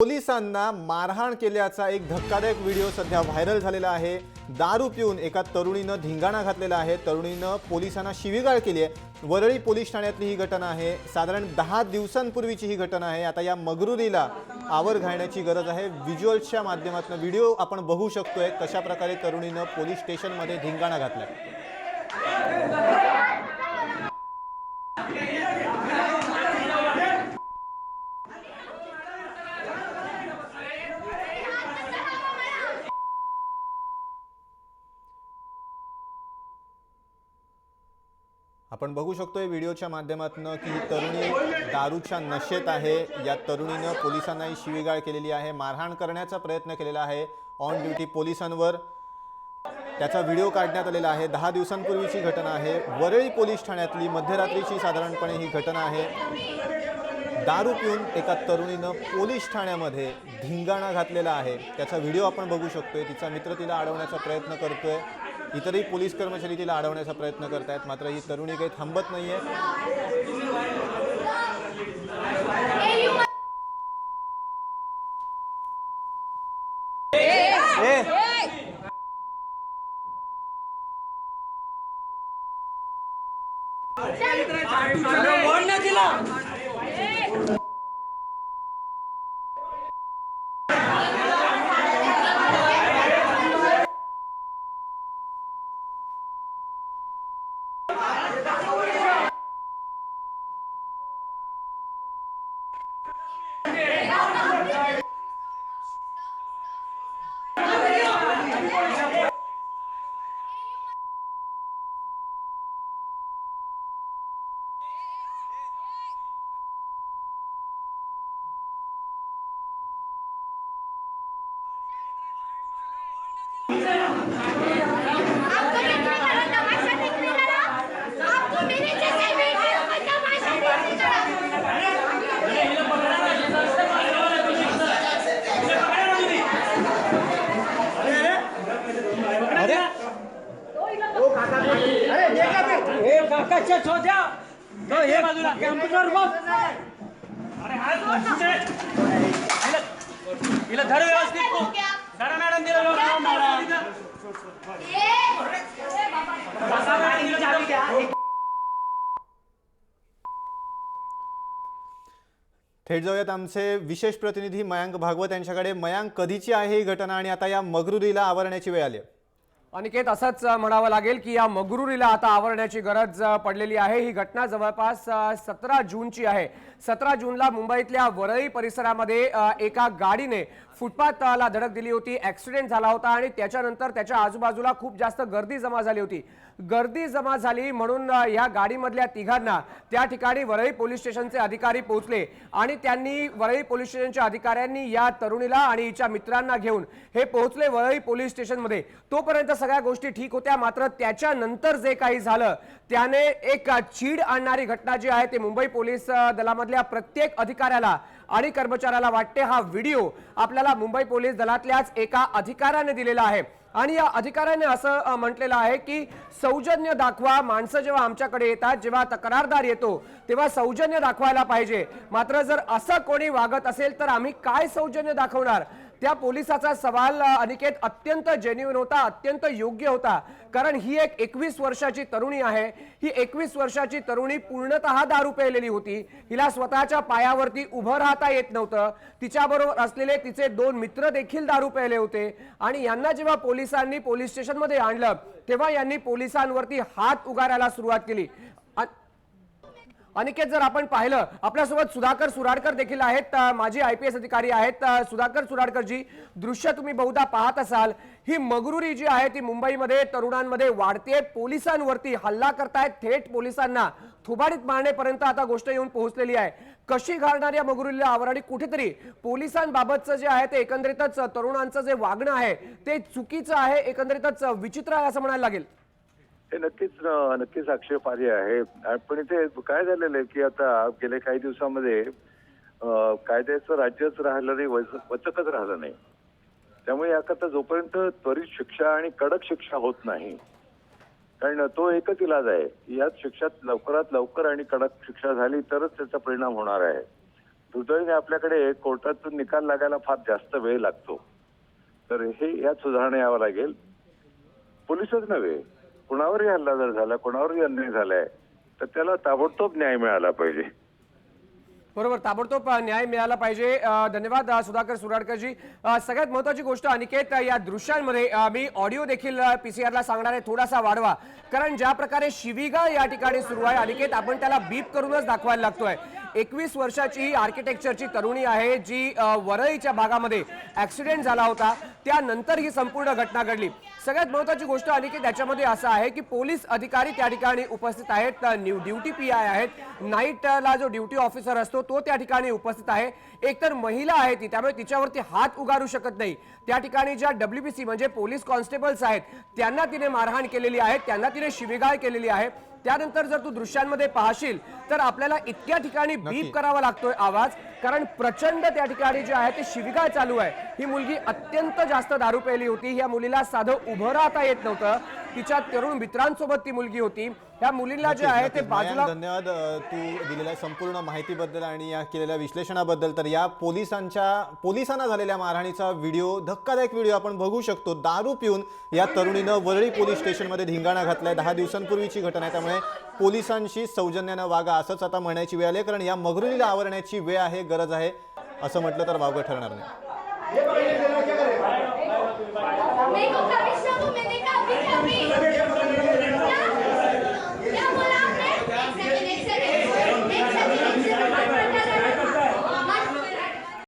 पोलिसांना मारहाण केल्याचा एक धक्कादायक व्हिडिओ सध्या व्हायरल झालेला आहे। दारू पिऊन एका तरुणीनं धिंगाणा घातलेला आहे। तरुणीनं पोलिसांना शिवीगाळ केली आहे। वरळी पोलीस ठाण्यातली ही घटना आहे। साधारण 10 दिवसांपूर्वीची ही घटना आहे। आता या मगरुरीला आवर घालण्याची गरज आहे। व्हिज्युअल्सच्या माध्यमातून व्हिडिओ आपण बघू शकतोय कशा प्रकारे तरुणीनं पोलीस स्टेशनमध्ये धिंगाणा घातलाय। आपण बघू शकतोय व्हिडिओच्या माध्यमातून की ही तरुणी दारूच्या नशेत आहे। या तरुणीनं पोलिसांनाही शिवीगाळ केलेली आहे, मारहाण करण्याचा प्रयत्न केलेला आहे ऑन ड्यूटी पोलिसांवर। त्याचा व्हिडिओ काढण्यात आलेला आहे। 10 दिवसांपूर्वीची घटना आहे। वरळी पोलीस ठाण्यातली मध्यरात्रीची साधारणपणे ही घटना आहे। दारू पिऊन एका तरुणीनं पोलीस ठाण्यामध्ये धिंगाणा घातलेला आहे। त्याचा व्हिडिओ आपण बघू शकतोय। तिचा मित्र तिला अडवण्याचा प्रयत्न करतोय। इतरही पोलीस कर्मचारी तिला अडवण्याचा प्रयत्न करतायत, मात्र ही तरुणी काही थांबत नाहीये। थेट जाऊयात आमचे विशेष प्रतिनिधी मयांक भागवत यांच्याकडे। मयांक, कधीची आहे ही घटना आणि आता या मगरुरीला आवरण्याची वेळ आली? अनिकेत, असंच म्हणावं लागेल की या मगरुरीला आता आवरण्याची गरज पडलेली आहे। ही घटना जवळपास 17 जूनची आहे। 17 जूनला मुंबईतल्या वरळी परिसरामध्ये एका गाडीने फुटपाथला धडक दिली होती। ॲक्सिडेंट झाला होता आणि त्याच्यानंतर त्याच्या आजूबाजूला खूप जास्त गर्दी जमा झाली होती। गर्दी जमा झाली म्हणून या गाडीमधल्या तिघांना त्या ठिकाणी वरळी पोलीस स्टेशनचे अधिकारी पोहोचले आणि त्यांनी वरळी पोलीस स्टेशनच्या अधिकाऱ्यांनी या तरुणीला आणि हिच्या मित्रांना घेऊन हे पोहोचले वरळी पोलीस स्टेशनमध्ये। तोपर्यंत सगळ्या गोष्टी ठीक होत्या, मात्र त्याच्यानंतर जे काही झालं त्याने एक चीड आणणारी घटना जी आहे ते मुंबई पोलीस दलामधल्या प्रत्येक अधिकाऱ्याला आणि कर्मचाऱ्याला वाटते। हा व्हिडिओ आपल्याला मुंबई पोलीस दलातल्याच एका अधिकाऱ्याने दिलेला आहे आणि या अधिकाऱ्याने असं म्हटलेलं आहे की सौजन्य दाखवा। माणसं जेव्हा आमच्याकडे येतात, जेव्हा तक्रारदार येतो तेव्हा सौजन्य दाखवायला पाहिजे, मात्र जर असं कोणी वागत असेल तर आम्ही काय सौजन्य दाखवणार? त्या पोलिसाचा सवाल अनिकेत अत्यंत जेन्युइन होता, अत्यंत योग्य होता, कारण ही एक 21 वर्षाची तरुणी आहे। ही 21 वर्षाची तरुणी पूर्णतः दारू पेलेली होती। हिला स्वतःच्या पायावरती उभं राहता येत नव्हतं। तिच्याबरोबर असलेले तिचे 2 मित्र देखील दारू पेले होते आणि यांना जेव्हा पोलिसांनी पोलीस स्टेशनमध्ये आणलं तेव्हा यांनी पोलिसांवरती हात उगारायला सुरुवात केली। अनिकेत, जर आपण पाहिलं आपल्यासोबत सुधाकर सुराडकर देखील आहेत, माजी IPS अधिकारी आहेत। सुधाकर सुराडकर जी, दृश्य तुम्ही बहुधा पाहत असाल। ही मगरुरी जी आहे ती मुंबईमध्ये तरुणांमध्ये वाढते। पोलिसांवरती हल्ला करतायत, थेट पोलिसांना थुबाडीत मारण्यापर्यंत आता गोष्ट येऊन पोहोचलेली आहे। कशी घालणार या मगरुरीला आवर आणि कुठेतरी पोलिसांबाबतचं जे आहे ते एकंदरीतच तरुणांचं जे वागणं आहे ते चुकीचं आहे, एकंदरीतच विचित्र आहे असं म्हणायला लागेल। हे नक्कीच आक्षेपार्ह आहे। पण इथे काय झालेलं आहे की आता गेल्या काही दिवसांमध्ये कायद्याचं राज्यच राहिलं नाही, वचकच राहिलं नाही। त्यामुळे याकरता जोपर्यंत त्वरित शिक्षा आणि कडक शिक्षा होत नाही, कारण तो एकच इलाज आहे, यात शिक्षा लवकरात लवकर आणि कडक शिक्षा झाली तरच त्याचा परिणाम होणार आहे। दुर्दैवाने आपल्याकडे कोर्टातून निकाल लागायला फार जास्त वेळ लागतो. तर हे यात सुधारणा यावं लागेल. पोलिसच नव्हे, कुणावरही हल्ला जर झाला, कुणावरही अन्याय झालाय तर त्याला ताबडतोब न्याय मिळाला पाहिजे. बरोबर, ताबडतोब न्याय मिळाला पाहिजे. धन्यवाद सुधाकर सुराडकरजी. सगळ्यात महत्वाची गोष्ट अनिकेत, या दृश्यांमध्ये मी ऑडिओ देखील पीसीआरला सांगणार आहे थोडासा वाढवा, कारण ज्या प्रकारे शिवीगाळ या ठिकाणी सुरू आहे अनिकेत, आपण त्याला बीप करूनच दाखवायला लागतोय. 21 वर्षाची ही आर्किटेक्चरची तरुणी आहे जी वरळीच्या भागामध्ये ऍक्सिडेंट झाला होता, त्यानंतर ही संपूर्ण घटना घडली. सगळ्यात महत्वाची गोष्ट अनिकेत याच्यामध्ये असं आहे की पोलीस अधिकारी त्या ठिकाणी उपस्थित आहेत, ड्युटी पीआय आहेत, नाईटला जो ड्युटी ऑफिसर असतो तो त्या ठिकाणी उपस्थित आहे. एकतर महिला आहे ती, त्यामुळे तिच्यावरती हात उगारू शकत नाही. त्या ठिकाणी ज्या WPC म्हणजे पोलीस कॉन्स्टेबल्स आहेत त्यांना तिने मारहाण केलेली आहे, त्यांना तिने शिवीगाळ केलेली आहे. त्यानंतर जर तू दृश्यांमध्ये पाहशील तर आपल्याला इतक्या ठिकाणी बीप करावा लागतोय आवाज, कारण प्रचंड त्या ठिकाणी जे आहे ते शिवीगाळ चालू आहे. ही मुलगी अत्यंत जास्त दारू प्यायली होती, या मुलीला साधं उभं राहता येत नव्हतं, तिच्या तरुण मित्रांसोबत ती मुलगी होती. या मुलीला जे आहे ते बाजूला. धन्यवाद तू दिलेल्या संपूर्ण माहितीबद्दल आणि या केलेल्या विश्लेषणाबद्दल. तर या पोलिसांना झालेल्या मारहाणीचा व्हिडिओ, धक्कादायक व्हिडिओ आपण बघू शकतो. दारू पिऊन या तरुणीनं वरळी पोलीस स्टेशनमध्ये धिंगाणा घातलाय. 10 दिवसांपूर्वीची घटना आहे, त्यामुळे पोलिसांशी सौजन्यानं वागा असंच आता म्हणायची वेळ आली, कारण या मगरुलीला आवरण्याची वेळ आहे, गरज आहे, असं म्हटलं तर वावगं ठरणार नाही.